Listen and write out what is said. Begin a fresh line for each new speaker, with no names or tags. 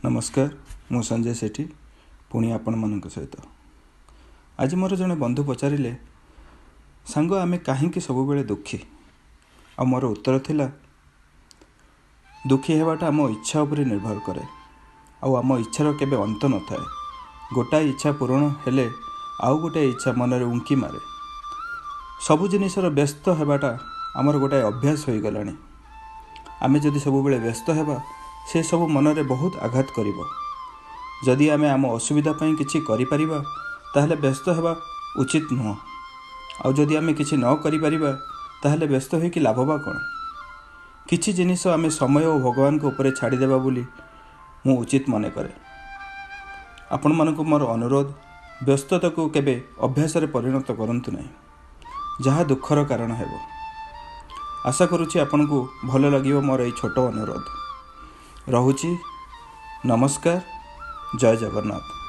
नमस्कार मु संजय सेठी पुणी आपण मानक सहित आज मोर जड़े बंधु पचारे सांग आमे कहीं सब बेले दुखी आ मोर उत्तर थिला दुखी होवाटा आम इच्छा उपर निर्भर करे आम इच्छार केबे अंत न थाए। गोटाए इच्छा पूरण हेले आउ गोटे इच्छा मनरे उंकी मारे। सबु जिनिसर व्यस्त होवाटा आमर गोटाए अभ्यास हो गलानी। आमे जदि सब बेले व्यस्त हेबा से सब मनरे बहुत आघात करिवो। जदि आमे आम असुविधा पई किछि करि परिबा ताहले व्यस्त हेबा उचित नुह। आ जदि आमे किछि न करि परिबा ताहले व्यस्त होई कि लाभबा कोन। किछि जिनिस आमे समय और भगवान को ऊपर छाड़ी देबा बोली मु उचित मने करे। आपण मानकु मोर अनुरोध व्यस्तता को केबे अभ्यास रे परिणत करंतु नाही, जहा दुखर कारण हेबो। आशा करूछि आपनको भल लागिवो मोर ए छोटो अनुरोध। रहुछि। नमस्कार। जय जगन्नाथ।